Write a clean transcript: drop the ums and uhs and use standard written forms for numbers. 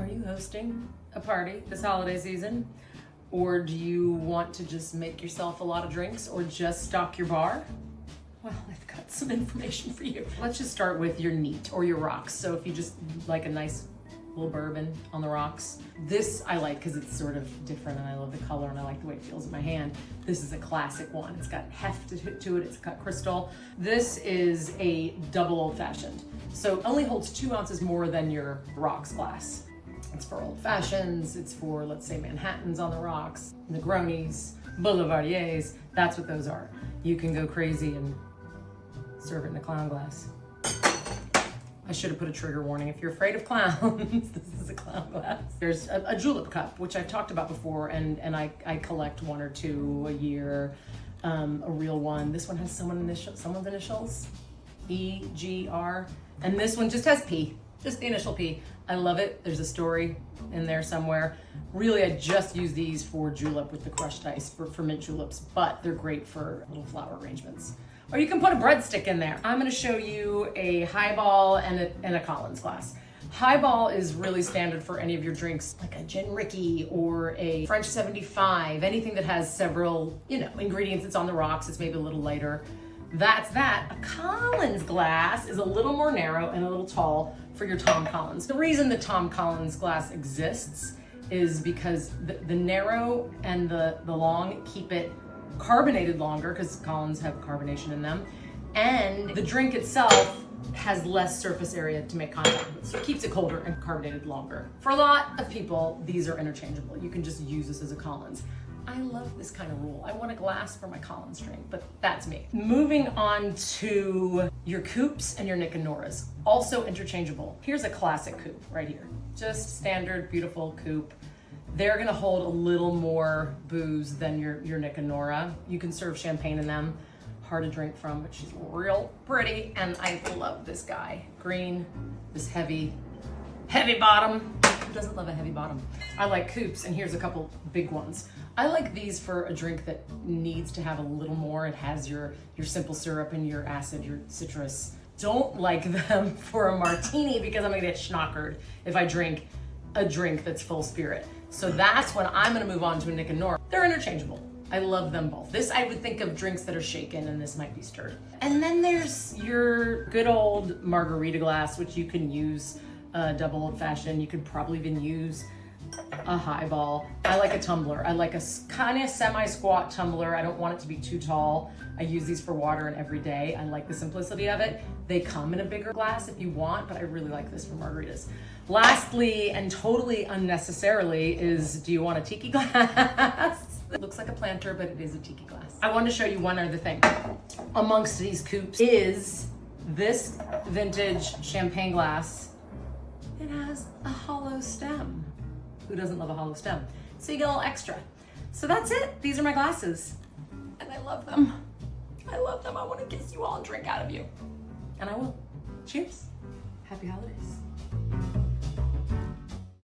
Are you hosting a party this holiday season? Or do you want to just make yourself a lot of drinks or just stock your bar? Well, I've got some information for you. Let's just start with your neat or your rocks. So if you just like a nice little bourbon on the rocks. This I like because it's sort of different and I love the color and I like the way it feels in my hand. This is a classic one. It's got heft to it, it's cut crystal. This is a double old fashioned. So it only holds 2 ounces more than your rocks glass. It's for old fashions, it's for, let's say, Manhattans on the rocks, Negronis, Boulevardiers, that's what those are. You can go crazy and serve it in a clown glass. I should have put a trigger warning. If you're afraid of clowns, this is a clown glass. There's a julep cup, which I've talked about before, and I collect 1 or 2 a year, a real one. This one has someone's initials, E, G, R, and this one just has P, just the initial P. I love it. There's a story in there somewhere. Really, I just use these for julep with the crushed ice for mint juleps, but they're great for little flower arrangements. Or you can put a breadstick in there. I'm gonna show you a highball and a Collins glass. Highball is really standard for any of your drinks, like a Gin Ricky or a French 75, anything that has several, ingredients. It's on the rocks, it's maybe a little lighter. That's that. A Collins glass is a little more narrow and a little tall for your Tom Collins. The reason the Tom Collins glass exists is because the narrow and the long keep it carbonated longer because Collins have carbonation in them, and the drink itself has less surface area to make contact with, so it keeps it colder and carbonated longer. For a lot of people, these are interchangeable. You can just use this as a Collins. I love this kind of rule. I want a glass for my Collins drink, but that's me. Moving on to your coupes and your Nick and Noras, also interchangeable. Here's a classic coupe right here. Just standard, beautiful coupe. They're gonna hold a little more booze than your Nick and Nora. You can serve champagne in them. Hard to drink from, but she's real pretty, and I love this guy. Green, this heavy bottom. Who doesn't love a heavy bottom? I like coupes, and here's a couple big ones. I like these for a drink that needs to have a little more. It has your simple syrup and your acid, your citrus. Don't like them for a martini because I'm gonna get schnockered if I drink a drink that's full spirit. So that's when I'm gonna move on to a Nick and Nora. They're interchangeable. I love them both. This, I would think of drinks that are shaken, and this might be stirred. And then there's your good old margarita glass, which you can use double old fashioned. You could probably even use a highball. I like a tumbler. I like a kind of semi-squat tumbler. I don't want it to be too tall. I use these for water and every day. I like the simplicity of it. They come in a bigger glass if you want, but I really like this for margaritas. Lastly, and totally unnecessarily, is, do you want a tiki glass? It looks like a planter, but it is a tiki glass. I wanted to show you one other thing. Amongst these coupes is this vintage champagne glass. It has a hollow stem. Who doesn't love a hollow stem? So you get a little extra. So that's it. These are my glasses. And I love them. I love them. I want to kiss you all and drink out of you. And I will. Cheers. Happy holidays.